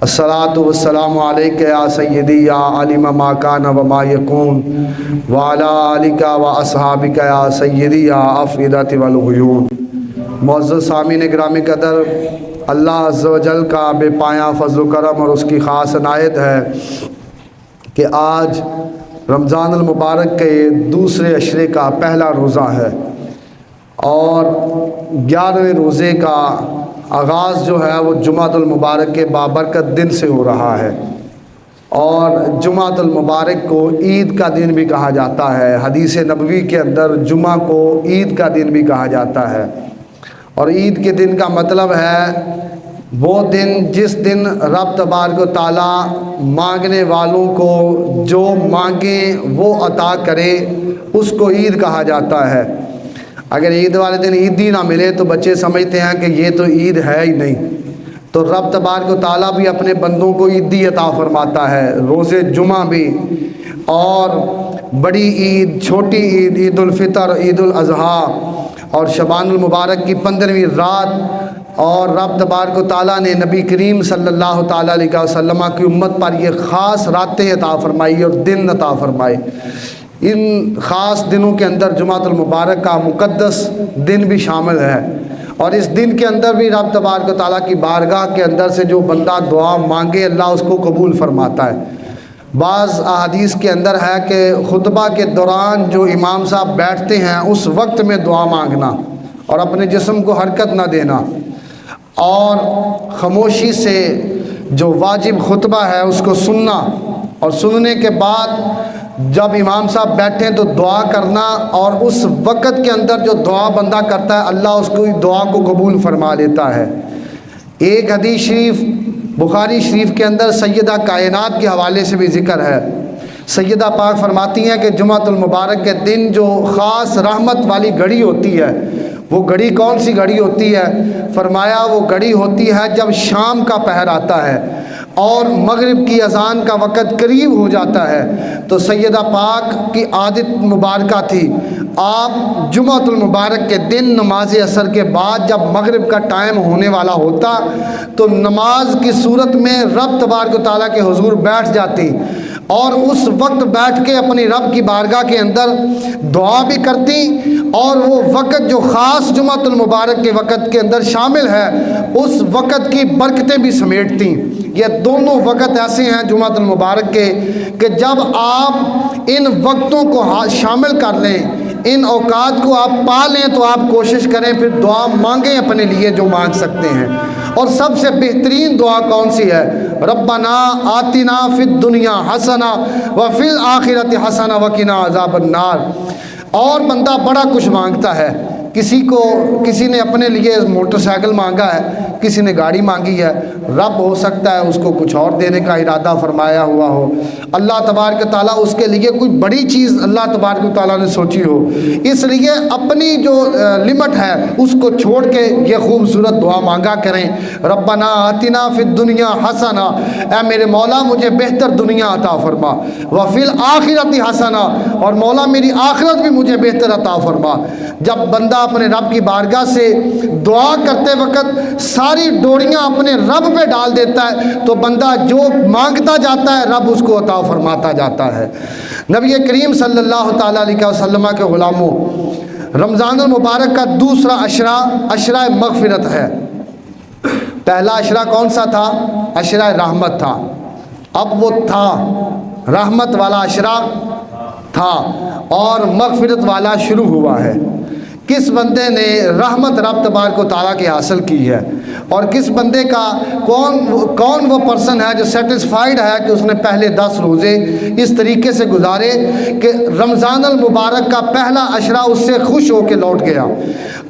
الصلاۃ والسلام علیک یا سیدی یا علیم ما کان و ما یکون وعلی آلک و اصحابک یا سیدی یا افئدۃ والغیون۔ معزز سامعین گرامی قدر، اللہ عز و جل کا بے پایاں فضل و کرم اور اس کی خاص عنایت ہے کہ آج رمضان المبارک کے دوسرے عشرے کا پہلا روزہ ہے اور 11ویں روزے کا آغاز جو ہے وہ جمعۃ المبارک کے بابرکت دن سے ہو رہا ہے، اور جمعۃ المبارک کو عید کا دن بھی کہا جاتا ہے۔ حدیث نبوی کے اندر جمعہ کو عید کا دن بھی کہا جاتا ہے، اور عید کے دن کا مطلب ہے وہ دن جس دن رب تبارک و تعالیٰ مانگنے والوں کو جو مانگیں وہ عطا کرے، اس کو عید کہا جاتا ہے۔ اگر عید والے دن عیدی نہ ملے تو بچے سمجھتے ہیں کہ یہ تو عید ہے ہی نہیں، تو رب تبارک و تعالیٰ بھی اپنے بندوں کو عیدی عطا فرماتا ہے، روزے جمعہ بھی، اور بڑی عید، چھوٹی عید، عید الفطر، عید الاضحیٰ، اور شعبان المبارک کی 15ویں رات، اور رب تبارک و تعالیٰ نے نبی کریم صلی اللہ تعالیٰ علیہ وسلم کی امت پر یہ خاص راتیں عطا فرمائی اور دن عطا فرمائے۔ ان خاص دنوں کے اندر جمعۃ المبارک کا مقدس دن بھی شامل ہے، اور اس دن کے اندر بھی رب تبارک و تعالیٰ کی بارگاہ کے اندر سے جو بندہ دعا مانگے اللہ اس کو قبول فرماتا ہے۔ بعض احادیث کے اندر ہے کہ خطبہ کے دوران جو امام صاحب بیٹھتے ہیں اس وقت میں دعا مانگنا اور اپنے جسم کو حرکت نہ دینا، اور خاموشی سے جو واجب خطبہ ہے اس کو سننا، اور سننے کے بعد جب امام صاحب بیٹھیں تو دعا کرنا، اور اس وقت کے اندر جو دعا بندہ کرتا ہے اللہ اس کو دعا کو قبول فرما لیتا ہے۔ ایک حدیث شریف بخاری شریف کے اندر سیدہ کائنات کے حوالے سے بھی ذکر ہے۔ سیدہ پاک فرماتی ہیں کہ جمعۃ المبارک کے دن جو خاص رحمت والی گھڑی ہوتی ہے، وہ گھڑی کون سی گھڑی ہوتی ہے؟ فرمایا وہ گھڑی ہوتی ہے جب شام کا پہر آتا ہے اور مغرب کی اذان کا وقت قریب ہو جاتا ہے، تو سیدہ پاک کی عادت مبارکہ تھی، آپ جمعۃ المبارک کے دن نماز عصر کے بعد جب مغرب کا ٹائم ہونے والا ہوتا تو نماز کی صورت میں رب تبارک و تعالیٰ کے حضور بیٹھ جاتی، اور اس وقت بیٹھ کے اپنی رب کی بارگاہ کے اندر دعا بھی کرتی، اور وہ وقت جو خاص جمعۃ المبارک کے وقت کے اندر شامل ہے اس وقت کی برکتیں بھی سمیٹتی۔ یہ دونوں وقت ایسے ہیں جمعۃ المبارک کے کہ جب آپ ان وقتوں کو شامل کر لیں، ان اوقات کو آپ پا لیں، تو آپ کوشش کریں پھر دعا مانگیں اپنے لیے جو مانگ سکتے ہیں۔ اور سب سے بہترین دعا کون سی ہے؟ ربنا آتنا فی الدنیا حسنہ وفی الآخرۃ حسنہ وقنا عذاب النار۔ اور بندہ بڑا کچھ مانگتا ہے، کسی نے اپنے لیے موٹر سائیکل مانگا ہے، کسی نے گاڑی مانگی ہے، رب ہو سکتا ہے اس کو کچھ اور دینے کا ارادہ فرمایا ہوا ہو، اللہ تبارک تعالیٰ اس کے لیے کوئی بڑی چیز اللہ تبارک تعالیٰ نے سوچی ہو، اس لیے اپنی جو لمٹ ہے اس کو چھوڑ کے یہ خوبصورت دعا مانگا کریں، ربنا آتنا فی الدنیا حسنہ، اے میرے مولا مجھے بہتر دنیا عطا فرما، وفی الآخرۃ حسنہ، اور مولا میری آخرت بھی مجھے بہتر عطا فرما۔ جب بندہ اپنے رب کی بارگاہ سے دعا کرتے وقت ساری ڈوریاں اپنے رب پہ ڈال دیتا ہے تو بندہ جو مانگتا جاتا ہے رب اس کو عطا فرماتا جاتا ہے۔ نبی کریم صلی اللہ تعالیٰ علیہ وسلم کے غلاموں، رمضان المبارک کا دوسرا عشرہ عشرہ مغفرت ہے۔ پہلا عشرہ کون سا تھا؟ عشرہ رحمت تھا، اب وہ تھا رحمت والا عشرہ تھا اور مغفرت والا شروع ہوا ہے۔ کس بندے نے رحمت رب تبارک و تعالیٰ کی حاصل کی ہے، اور کس بندے کا کون وہ پرسن ہے جو سیٹسفائیڈ ہے کہ اس نے پہلے 10 روزے اس طریقے سے گزارے کہ رمضان المبارک کا پہلا عشرہ اس سے خوش ہو کے لوٹ گیا۔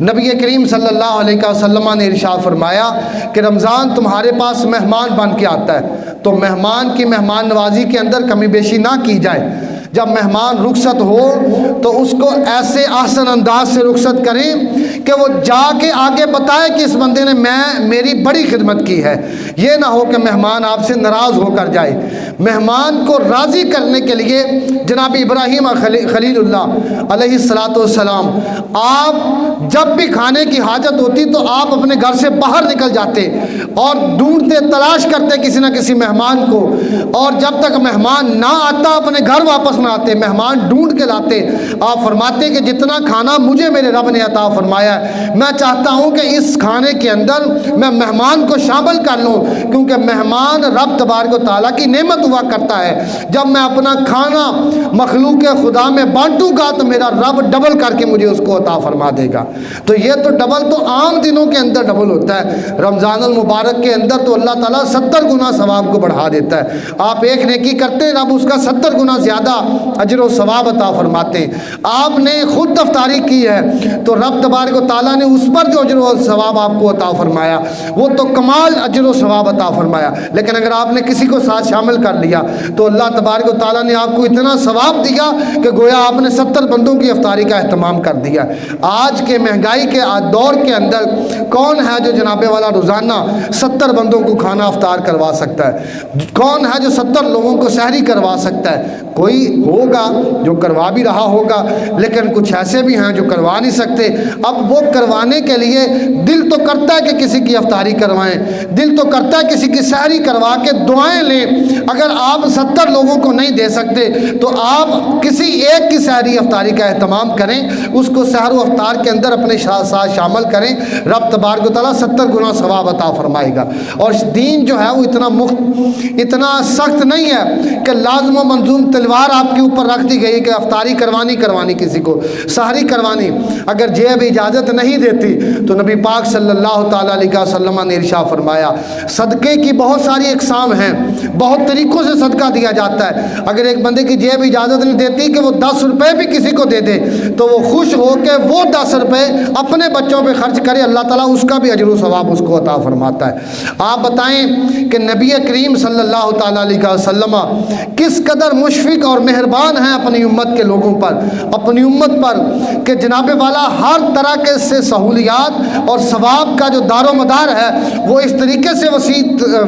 نبی کریم صلی اللہ علیہ وسلم نے ارشاد فرمایا کہ رمضان تمہارے پاس مہمان بن کے آتا ہے، تو مہمان کی مہمان نوازی کے اندر کمی بیشی نہ کی جائے۔ جب مہمان رخصت ہو تو اس کو ایسے احسن انداز سے رخصت کریں کہ وہ جا کے آگے بتائے کہ اس بندے نے میری بڑی خدمت کی ہے۔ یہ نہ ہو کہ مہمان آپ سے ناراض ہو کر جائے۔ مہمان کو راضی کرنے کے لیے جناب ابراہیم خلیل اللہ علیہ السلام، آپ جب بھی کھانے کی حاجت ہوتی تو آپ اپنے گھر سے باہر نکل جاتے اور ڈھونڈتے تلاش کرتے کسی نہ کسی مہمان کو، اور جب تک مہمان نہ آتا اپنے گھر واپس نہ آتے، مہمان ڈھونڈ کے لاتے۔ آپ فرماتے کہ جتنا کھانا مجھے میرے رب نے عطا فرمایا ہے، میں چاہتا ہوں کہ اس کھانے کے اندر میں مہمان کو شامل کر لوں، کیونکہ مہمان رب تبارک و تعالیٰ کی نعمت ہوا کرتا ہے۔ جب میں اپنا کھانا مخلوق خدا میں بانٹوں گا تو میرا رب ڈبل کر کے مجھے اس کو عطا فرما دے گا۔ تو یہ تو ڈبل تو عام دنوں کے اندر ڈبل ہوتا ہے، رمضان المبارک کے اندر تو اللہ تعالیٰ 70 گنا ثواب کو بڑھا دیتا ہے۔ آپ ایک نیکی کرتے ہیں، رب اس کا 70 گنا زیادہ اجر و ثواب عطا فرماتے ہیں۔ آپ نے خود افطاری کی ہے تو رب تبارک و تعالیٰ نے اس پر جو اجر و ثواب آپ کو عطا فرمایا وہ تو کمال اجر و ثواب عطا فرمایا، لیکن اگر آپ نے کسی کو ساتھ شامل کر لیا تو اللہ تبارک و تعالیٰ نے آپ کو اتنا ثواب دیا کہ گویا آپ نے 70 بندوں کی افطاری کا اہتمام کر دیا۔ آج کے مہنگائی کے دور کے اندر کون ہے جو جناب والا روزانہ 70 بندوں کو کھانا افطار کروا سکتا ہے؟ کون ہے جو 70 لوگوں کو سحری کروا سکتا ہے؟ کوئی ہوگا جو کروا بھی رہا ہوگا، لیکن کچھ ایسے بھی ہیں جو کروا نہیں سکتے۔ اب وہ کروانے کے لیے دل تو کرتا ہے کہ کسی کی افطاری کروائیں، دل تو کرتا ہے کسی کی سحری کروا کے دعائیں لیں۔ اگر آپ 70 لوگوں کو نہیں دے سکتے تو آپ کسی ایک کی سحری افطاری کا اہتمام کریں، اس کو سحر و افطار کے اندر اپنے ساتھ شامل کریں، رب تبارک و تعالیٰ 70 گنا ثواب عطا فرمائے گا۔ اور دین جو ہے وہ اتنا سخت نہیں ہے کہ لازم و منظوم تلوار آپ کے اوپر رکھ دی گئی کہ افطاری کروانی کسی کو سحری کروانی۔ اگر جیب اجازت نہیں دیتی تو نبی پاک صلی اللہ تعالیٰ علیہ وسلم نے ارشاد فرمایا صدقے کی بہت ساری اقسام ہیں، بہت طریقوں سے صدقہ دیا جاتا ہے۔ اگر ایک بندے کی جیب اجازت نہیں دیتی کہ وہ 10 روپے بھی کسی کو دے دے تو وہ خوش ہو کے وہ 10 روپے اپنے بچوں پہ خرچ کرے، اللہ تعالیٰ اس کا بھی اجر و ثواب اس کو عطا فرماتا ہے۔ آپ بتائیں کہ نبی کریم صلی اللہ تعالیٰ علیہ وسلم کس قدر مشفق اور مہربان ہیں اپنی امت کے لوگوں پر، اپنی امت پر، کہ جناب والا ہر طرح کے سے سہولیات اور ثواب کا جو دار و مدار ہے وہ اس طریقے سے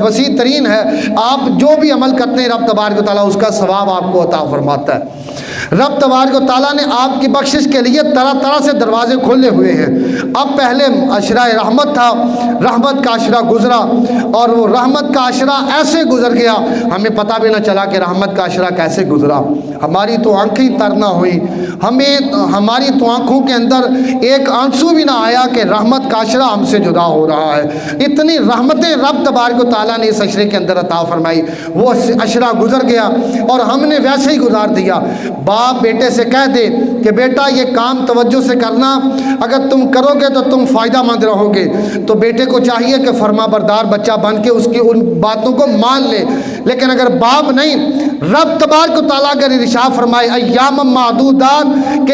وسیع ترین ہے۔ آپ جو بھی عمل کرتے ہیں رب تبارک و تعالیٰ اس کا ثواب آپ کو عطا فرماتا ہے۔ رب تبارک و تعالیٰ نے آپ کی بخشش کے لیے طرح طرح سے دروازے کھولے ہوئے ہیں۔ اب پہلے عشرہ رحمت تھا، رحمت کا عشرہ گزرا اور وہ رحمت کا عشرہ ایسے گزر گیا ہمیں پتہ بھی نہ چلا کہ رحمت کا عشرہ کیسے گزرا۔ ہماری تو آنکھیں تر نہ ہوئی، ہماری تو آنکھوں کے اندر ایک آنسو بھی نہ آیا کہ رحمت کا عشرہ ہم سے جدا ہو رہا ہے۔ اتنی رحمتیں رب تبارک و تعالیٰ نے اس عشرے کے اندر عطا فرمائی، وہ عشرہ گزر گیا اور ہم نے ویسے ہی گزار دیا۔ باپ بیٹے سے کہہ دے کہ بیٹا یہ کام توجہ سے کرنا، اگر تم کرو گے تو تم فائدہ مند رہو گے، تو بیٹے کو چاہیے کہ فرما بردار بچہ بن کے اس کی ان باتوں کو مان لے۔ لیکن اگر باپ نہیں، رب تبارک و تعالیٰ اگر ارشاد فرمائے ایام معدودات کہ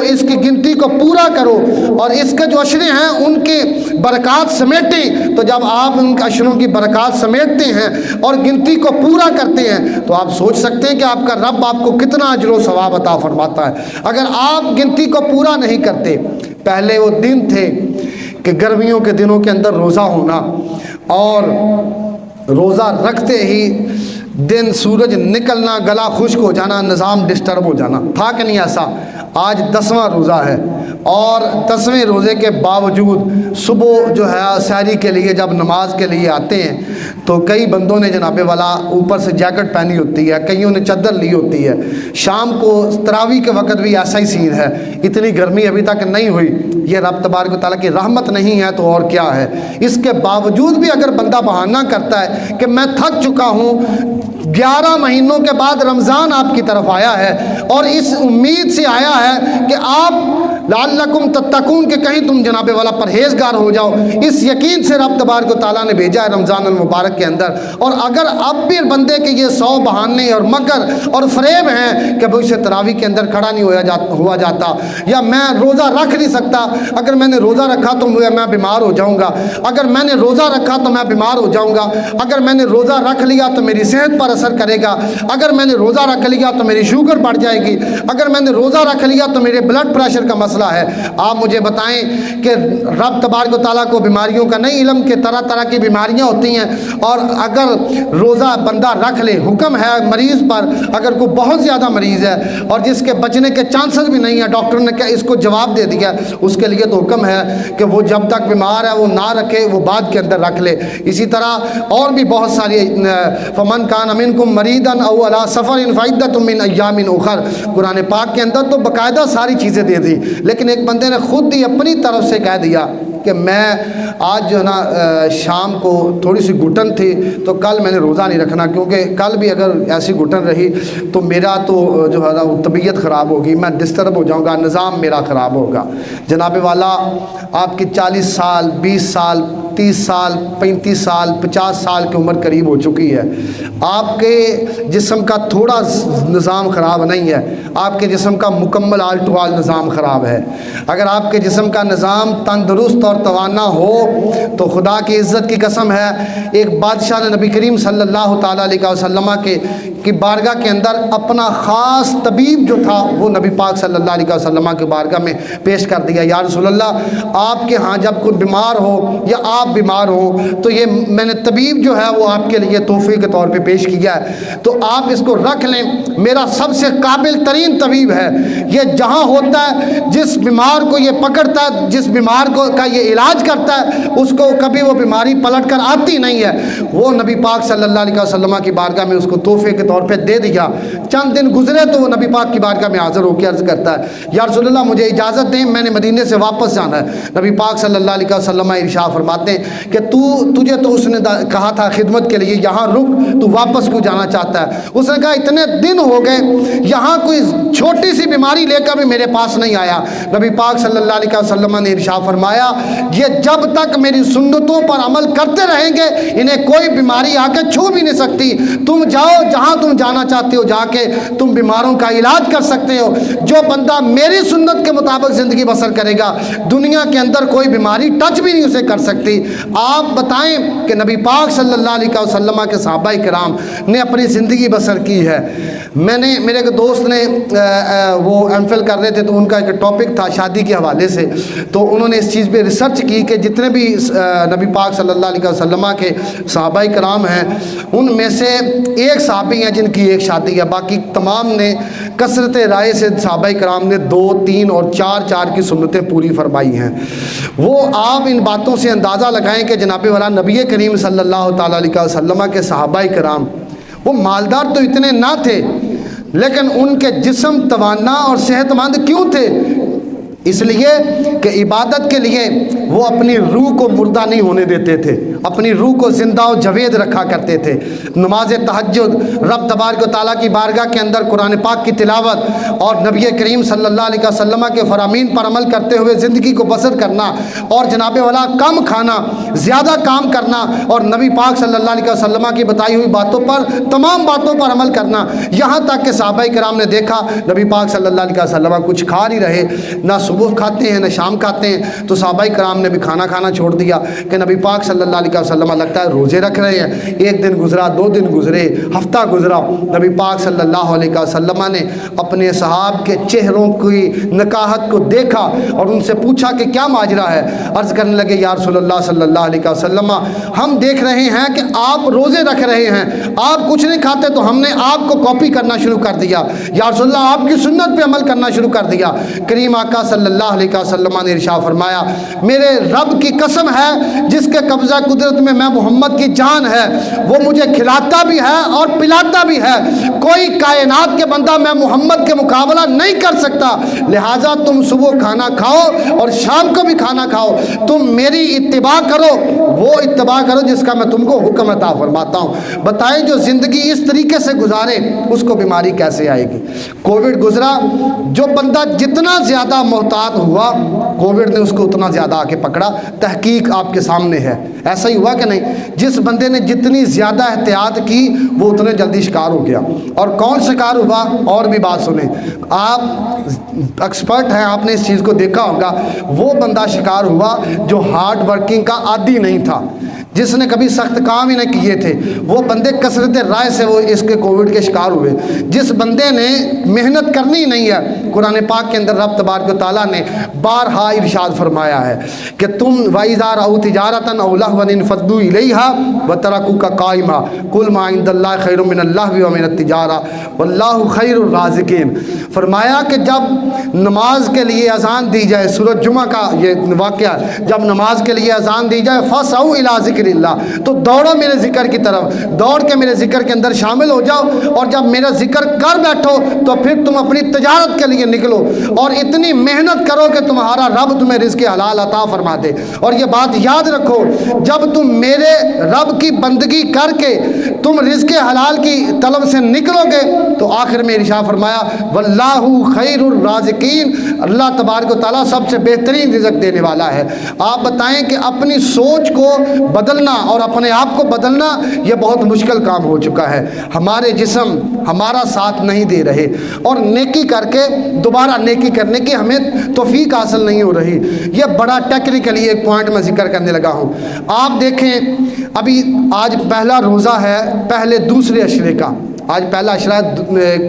اس کی گنتی کو پورا کرو اور اس کے جو عشرے ہیں ان کے برکات سمیٹیں، تو جب آپ ان کے عشروں کی برکات سمیٹتے ہیں اور گنتی کو پورا کرتے ہیں تو آپ سوچ سکتے ہیں کہ آپ کا رب آپ کو کتنا اجر و ثواب عطا فرماتا ہے۔ اگر آپ گنتی کو پورا نہیں کرتے، پہلے وہ دن تھے کہ گرمیوں کے دنوں کے اندر روزہ ہونا اور روزہ رکھتے ہی دن سورج نکلنا، گلا خشک ہو جانا، نظام ڈسٹرب ہو جانا، تھا کہ نہیں ایسا؟ آج 10واں روزہ ہے اور 10ویں روزے کے باوجود صبح جو ہے سحری کے لیے جب نماز کے لیے آتے ہیں تو کئی بندوں نے جناب والا اوپر سے جیکٹ پہنی ہوتی ہے، کئیوں نے چادر لی ہوتی ہے۔ شام کو تراویح کے وقت بھی ایسا ہی سین ہے، اتنی گرمی ابھی تک نہیں ہوئی۔ یہ رب تبارک و تعالیٰ کی رحمت نہیں ہے تو اور کیا ہے؟ اس کے باوجود بھی اگر بندہ بہانہ کرتا ہے کہ میں تھک چکا ہوں، 11 مہینوں کے بعد رمضان آپ کی طرف آیا ہے اور اس امید سے آیا ہے کہ آپ لعلکم تتقون کہ کہیں تم جناب والا پرہیزگار ہو جاؤ، اس یقین سے رب تبارک و تعالیٰ نے بھیجا ہے رمضان المبارک کے اندر۔ اور اگر اب بھی بندے کے یہ 100 بہانے اور مکر اور فریب ہیں کہ بھائی سے تراویح کے اندر کھڑا نہیں ہوا جاتا، یا میں روزہ رکھ نہیں سکتا، اگر میں نے روزہ رکھا تو میں بیمار ہو جاؤں گا، اگر میں نے روزہ رکھا تو میں بیمار ہو جاؤں گا، اگر میں نے روزہ رکھ لیا تو میری صحت پر اثر کرے گا، اگر میں نے روزہ رکھ لیا تو میری شوگر بڑھ جائے گی، اگر میں نے روزہ رکھ لیا تو میرے بلڈ پریشر کا مسئلہ مسئلہ ہے، آپ مجھے بتائیں کہ رب تبارک و تعالیٰ کو بیماریوں کا نہیں علم کہ طرح طرح کی بیماریاں ہوتی ہیں، اور اگر روزہ بندہ رکھ لے، حکم ہے مریض پر، اگر کوئی بہت زیادہ مریض ہے اور جس کے بچنے کے چانسز بھی نہیں ہیں، ڈاکٹر نے کیا اس کو جواب دے دیا، اس کے لیے تو حکم ہے کہ وہ جب تک بیمار ہے وہ نہ رکھے، وہ بعد کے اندر رکھ لے۔ اسی طرح اور بھی بہت ساری فمن کان منکم مریضا او علی سفر فعدۃ من ایام اخر، قرآن پاک کے اندر تو باقاعدہ ساری چیزیں دے دی، لیکن ایک بندے نے خود ہی اپنی طرف سے کہہ دیا کہ میں آج جو ہے نا شام کو تھوڑی سی گھٹن تھی تو کل میں نے روزہ نہیں رکھنا، کیونکہ کل بھی اگر ایسی گھٹن رہی تو میرا تو جو ہے نا طبیعت خراب ہوگی، میں ڈسٹرب ہو جاؤں گا، نظام میرا خراب ہوگا۔ جناب والا آپ کی 40 سال 20 سال 30 سال 35 سال 50 سال کی عمر قریب ہو چکی ہے، آپ کے جسم کا تھوڑا نظام خراب نہیں ہے، آپ کے جسم کا مکمل آل ٹو آل نظام خراب ہے۔ اگر آپ کے جسم کا نظام تندرست اور توانا ہو تو خدا کی عزت کی قسم ہے، ایک بادشاہ نے نبی کریم صلی اللہ تعالیٰ علیہ وسلم کی بارگاہ کے اندر اپنا خاص طبیب جو تھا وہ نبی پاک صلی اللہ علیہ وسلم کی بارگاہ میں پیش کر دیا، یا رسول اللہ آپ کے ہاں جب کوئی بیمار ہو یا آپ بیمار ہو تو یہ میں نے طبیب جو ہے وہ آپ کے لیے تحفے کے طور پہ پیش کیا ہے، تو آپ اس کو رکھ لیں، میرا سب سے قابل ترین طبیب ہے، یہ جہاں ہوتا ہے جس بیمار کو یہ پکڑتا ہے، جس بیمار کو کا یہ علاج کرتا ہے، اس کو کبھی وہ بیماری پلٹ کر آتی نہیں ہے، وہ نبی پاک صلی اللہ علیہ وسلم کی بارگاہ میں اس کو تحفے کے طور پہ دے دیا۔ چند دن گزرے تو وہ نبی پاک کی بارگاہ میں حاضر ہو کے عرض کرتا ہے یا رسول اللہ مجھے اجازت دیں، میں نے مدینے سے واپس جانا ہے۔ نبی پاک صلی اللہ علیہ وسلم ارشاد فرماتے ہیں کہ تجھے تو اس نے کہا تھا خدمت کے لیے یہاں رک، تو واپس کیوں جانا چاہتا ہے؟ اس نے کہا اتنے دن ہو گئے یہاں کوئی چھوٹی سی بیماری لے کر بھی میرے پاس نہیں آیا۔ نبی پاک صلی اللہ علیہ وسلم نے ارشاد فرمایا یہ جب تک میری سنتوں پر عمل کرتے رہیں گے انہیں کوئی بیماری آ کے چھو بھی نہیں سکتی، تم جاؤ جہاں تم جانا چاہتے ہو، جا کے تم بیماروں کا علاج کر سکتے ہو۔ جو بندہ میری سنت کے مطابق زندگی بسر کرے گا دنیا کے اندر کوئی بیماری ٹچ بھی نہیں اسے کر سکتی۔ آپ بتائیں کہ نبی پاک صلی اللہ علیہ وسلم کے صحابہ کرام نے اپنی زندگی بسر کی ہے۔ میرے ایک دوست نے وہ ایم فل کر رہے تھے تو ان کا ایک ٹاپک تھا شادی کے حوالے سے، تو انہوں نے اس چیز پہ ریسرچ کی کہ جتنے بھی نبی پاک صلی اللہ علیہ وسلم کے صحابہ کرام ہیں ان میں سے ایک صحابی ہیں جن کی ایک شادی ہے، باقی تمام نے کثرت رائے سے صحابہ کرام نے 2 3 اور 4 کی سنتیں پوری فرمائی ہیں۔ وہ آپ ان باتوں سے اندازہ لگائیں کہ جناب والا نبی کریم صلی اللہ تعالیٰ علیہ وسلم کے صحابہ کرام وہ مالدار تو اتنے نہ تھے لیکن ان کے جسم توانا اور صحت مند کیوں تھے؟ اس لیے کہ عبادت کے لیے وہ اپنی روح کو مردہ نہیں ہونے دیتے تھے، اپنی روح کو زندہ و جاوید رکھا کرتے تھے۔ نماز تہجد، رب تبارک و تعالیٰ کی بارگاہ کے اندر قرآن پاک کی تلاوت اور نبی کریم صلی اللہ علیہ وسلم کے فرامین پر عمل کرتے ہوئے زندگی کو بسر کرنا، اور جناب والا کم کھانا، زیادہ کام کرنا، اور نبی پاک صلی اللہ علیہ وسلم کی بتائی ہوئی باتوں پر تمام باتوں پر عمل کرنا، یہاں تک کہ صحابہ کرام نے دیکھا نبی پاک صلی اللہ علیہ وسلم کچھ کھا نہیں رہے، نہ صبح کھاتے ہیں نہ شام کھاتے ہیں، تو صحابہ کرام نے بھی کھانا کھانا چھوڑ دیا کہ نبی پاک صلی اللہ علیہ وسلم لگتا ہے روزے رکھ رہے ہیں۔ ایک دن گزرا، 2 دن گزرے، ہفتہ گزرا، نبی پاک صلی اللہ علیہ وسلم نے اپنے صحاب کے چہروں کی نکاحت کو دیکھا اور ان سے پوچھا کہ کیا ماجرا ہے؟ عرض کرنے لگے یا رسول اللہ صلی اللہ علیہ وسلم ہم دیکھ رہے ہیں کہ آپ روزے رکھ رہے ہیں، آپ کچھ نہیں کھاتے تو ہم نے آپ کو کاپی کرنا شروع کر دیا، یا رسول اللہ آپ کی سنت پہ عمل کرنا شروع کر دیا۔ کریم آقا صلی اللہ علیہ وسلم نے ارشاد فرمایا میرے رب کی قسم ہے جس کے قبضہ قدرت میں محمد کی جان ہے، وہ مجھے کھلاتا بھی ہے اور پلاتا بھی ہے، کوئی کائنات کے بندہ میں محمد کے مقابلہ نہیں کر سکتا، لہٰذا تم صبح کھانا کھاؤ اور شام کو بھی کھانا کھاؤ، تم میری اتباع کرو، وہ اتباع کرو جس کا میں تم کو حکم عطا فرماتا ہوں۔ بتائیں جو زندگی اس طریقے سے گزارے اس کو بیماری کیسے آئے گی؟ کووڈ گزرا، جو بندہ جتنا زیادہ محتاط ہوا کووڈ نے اس کو اتنا زیادہ آ کے پکڑا، تحقیق آپ کے سامنے ہے، ایسا ہی ہوا کہ نہیں؟ جس بندے نے جتنی زیادہ احتیاط کی وہ اتنے جلدی شکار ہو گیا، اور کون شکار ہوا؟ اور بھی بات سنیں، آپ ایکسپرٹ ہیں، آپ نے اس چیز کو دیکھا ہوگا، وہ بندہ شکار ہوا جو ہارڈ ورکنگ کا عادی نہیں تھا، جس نے کبھی سخت کام ہی نہ کیے تھے، وہ بندے کثرت رائے سے وہ اس کے کووڈ کے شکار ہوئے۔ جس بندے نے محنت کرنی ہی نہیں ہے، قرآن پاک کے اندر رب تبارک و تعالیٰ نے بارہا ارشاد فرمایا ہے کہ تم وَإِذَا رَأَوْا تِجَارَةً أَوْ لَهْوًا انفضوا إِلَيْهَا وَتَرَكُوكَ قَائِمًا قُلْ مَا عِندَ اللَّهِ خَيْرٌ مِّنَ اللَّهْوِ وَمِنَ التِّجَارَةِ وَاللَّهُ خَيْرُ الرَّازِقِينَ۔ فرمایا کہ جب نماز کے لیے اذان دی جائے، سورۃ جمعہ کا یہ واقعہ، جب نماز کے لیے اذان دی جائے فَاسْعَوْا إِلَىٰ ذِكْرِ اللَّهِ، تو دوڑو میرے ذکر کی طرف، دوڑ کے میرے ذکر کے اندر شامل ہو جاؤ، اور جب میرا ذکر کر بیٹھو تو پھر تم اپنی تجارت کے لیے نکلو اور اتنی محنت کرو کہ تمہارا رب تمہیں رزق حلال عطا فرما دے۔ اور یہ بات یاد رکھو، جب تم میرے رب کی بندگی کر کے تم رزق حلال کی طلب سے نکلو گے تو آخر میں ارشاد فرمایا واللہ خیر الرازقین، اللہ تبارک و تعالیٰ سب سے بہترین رزق دینے والا ہے۔ آپ بتائیں کہ اپنی سوچ کو بدلنا اور اپنے آپ کو بدلنا یہ بہت مشکل کام ہو چکا ہے۔ ہمارے جسم ہمارا ساتھ نہیں دے رہے، اور نیکی کر کے دوبارہ نیکی کرنے کی ہمیں توفیق حاصل نہیں ہو رہی۔ یہ بڑا ٹیکنیکلی ایک پوائنٹ میں ذکر کرنے لگا ہوں۔ آپ دیکھیں ابھی آج پہلا روزہ ہے پہلے دوسرے عشرے کا، آج پہلا عشرہ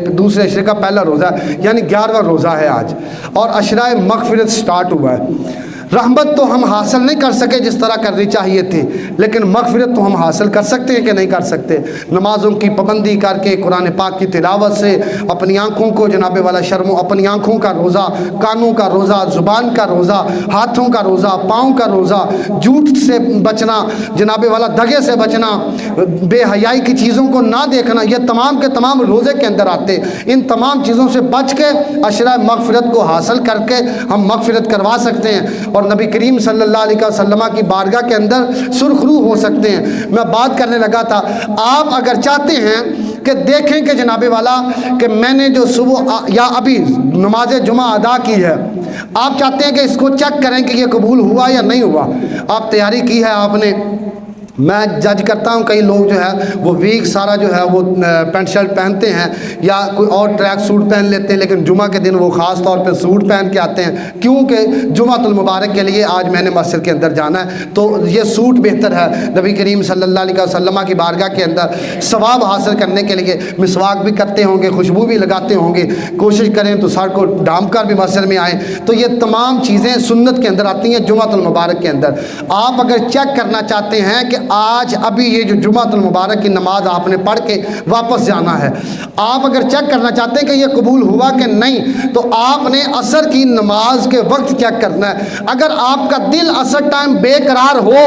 دوسرے عشرے کا پہلا روزہ ہے، یعنی 11واں روزہ ہے آج، اور عشرہ مغفرت سٹارٹ ہوا ہے۔ رحمت تو ہم حاصل نہیں کر سکے جس طرح کرنی چاہیے تھی، لیکن مغفرت تو ہم حاصل کر سکتے ہیں کہ نہیں کر سکتے؟ نمازوں کی پابندی کر کے، قرآن پاک کی تلاوت سے، اپنی آنکھوں کو جناب والا شرم، اپنی آنکھوں کا روزہ، کانوں کا روزہ، زبان کا روزہ، ہاتھوں کا روزہ، پاؤں کا روزہ، جھوٹ سے بچنا، جناب والا دغے سے بچنا، بے حیائی کی چیزوں کو نہ دیکھنا، یہ تمام کے تمام روزے کے اندر آتے۔ ان تمام چیزوں سے بچ کے عشرہ مغفرت کو حاصل کر کے ہم مغفرت کروا سکتے ہیں، اور نبی کریم صلی اللہ علیہ وسلم کی بارگاہ کے اندر سرخ روح ہو سکتے ہیں۔ میں بات کرنے لگا تھا، آپ اگر چاہتے ہیں کہ دیکھیں کہ جناب والا کہ میں نے جو صبح یا ابھی نماز جمعہ ادا کی ہے، آپ چاہتے ہیں کہ اس کو چیک کریں کہ یہ قبول ہوا یا نہیں ہوا، آپ تیاری کی ہے آپ نے؟ میں جج کرتا ہوں کئی لوگ جو ہے وہ ویک سارا جو ہے وہ پینٹ شرٹ پہنتے ہیں یا کوئی اور ٹریک سوٹ پہن لیتے ہیں، لیکن جمعہ کے دن وہ خاص طور پہ سوٹ پہن کے آتے ہیں، کیونکہ جمعۃ المبارک کے لیے آج میں نے مسجد کے اندر جانا ہے، تو یہ سوٹ بہتر ہے۔ نبی کریم صلی اللہ علیہ وسلم کی بارگاہ کے اندر ثواب حاصل کرنے کے لیے مسواک بھی کرتے ہوں گے، خوشبو بھی لگاتے ہوں گے، کوشش کریں تو سر کو ڈھانپ کر بھی مسجد میں آئیں، تو یہ تمام چیزیں سنت کے اندر آتی ہیں جمعۃ المبارک کے اندر۔ آپ اگر چیک کرنا چاہتے ہیں کہ آج ابھی یہ جو جمعۃ المبارک کی نماز آپ نے پڑھ کے واپس جانا ہے، آپ اگر چیک کرنا چاہتے ہیں کہ یہ قبول ہوا کہ نہیں، تو آپ نے عصر کی نماز کے وقت چیک کرنا ہے۔ اگر آپ کا دل عصر ٹائم بے قرار ہو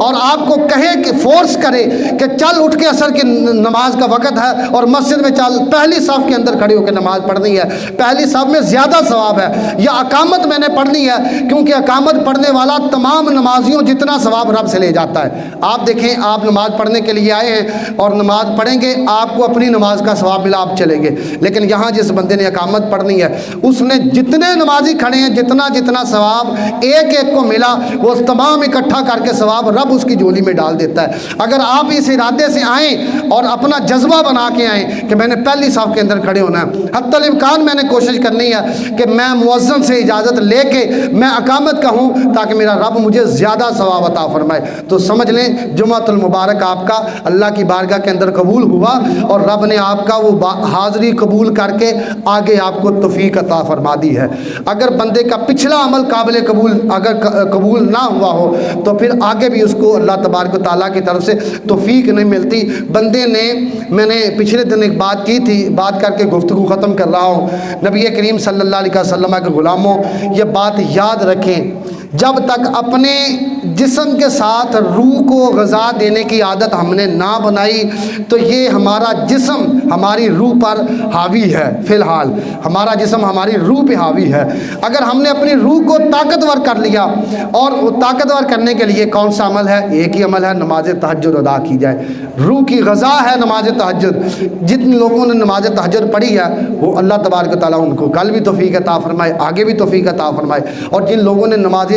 اور آپ کو کہے کہ فورس کرے کہ چل اٹھ کے عصر کی نماز کا وقت ہے اور مسجد میں چل، پہلی صف کے اندر کھڑی ہو کے نماز پڑھنی ہے، پہلی صف میں زیادہ ثواب ہے، یا اقامت میں نے پڑھنی ہے، کیونکہ اقامت پڑھنے والا تمام نمازیوں جتنا ثواب رب سے لے جاتا ہے۔ آپ دیکھیں، آپ نماز پڑھنے کے لیے آئے ہیں اور نماز پڑھیں گے، آپ کو اپنی نماز کا ثواب ملا، آپ چلیں گے، لیکن یہاں جس بندے نے اقامت پڑھنی ہے، اس نے جتنے نمازی کھڑے ہیں جتنا ثواب ایک ایک کو ملا، وہ تمام اکٹھا کر کے ثواب رب اس کی جھولی میں ڈال دیتا ہے۔ اگر آپ اس ارادے سے آئیں اور اپنا جذبہ بنا کے آئیں کہ میں نے پہلی صف کے اندر کھڑے ہونا ہے، حتی الامکان میں نے کوشش کرنی ہے کہ میں مؤذن سے اجازت لے کے میں اقامت کہوں تاکہ میرا رب مجھے زیادہ ثواب عطا فرمائے، تو سمجھ لیں جمعۃ المبارک آپ کا اللہ کی بارگاہ کے اندر قبول ہوا، اور رب نے آپ کا وہ حاضری قبول کر کے آگے آپ کو توفیق عطا فرما دی ہے۔ اگر بندے کا پچھلا عمل قابل قبول اگر قبول نہ ہوا ہو تو پھر آگے بھی اس کو اللہ تبارک و تعالیٰ کی طرف سے توفیق نہیں ملتی۔ بندے نے، میں نے پچھلے دن ایک بات کی تھی، بات کر کے گفتگو ختم کر رہا ہوں، نبی کریم صلی اللہ علیہ وسلم کے غلاموں یہ بات یاد رکھیں، جب تک اپنے جسم کے ساتھ روح کو غذا دینے کی عادت ہم نے نہ بنائی تو یہ ہمارا جسم ہماری روح پر حاوی ہے، فی الحال ہمارا جسم ہماری روح پہ حاوی ہے۔ اگر ہم نے اپنی روح کو طاقتور کر لیا، اور طاقتور کرنے کے لیے کون سا عمل ہے؟ ایک ہی عمل ہے، نماز تہجد ادا کی جائے۔ روح کی غذا ہے نماز تہجد۔ جتنے لوگوں نے نماز تہجد پڑھی ہے وہ اللہ تبارک و تعالیٰ ان کو کل بھی توفیق عطا فرمائے، آگے بھی توفیق عطا فرمائے، اور جن لوگوں نے نماز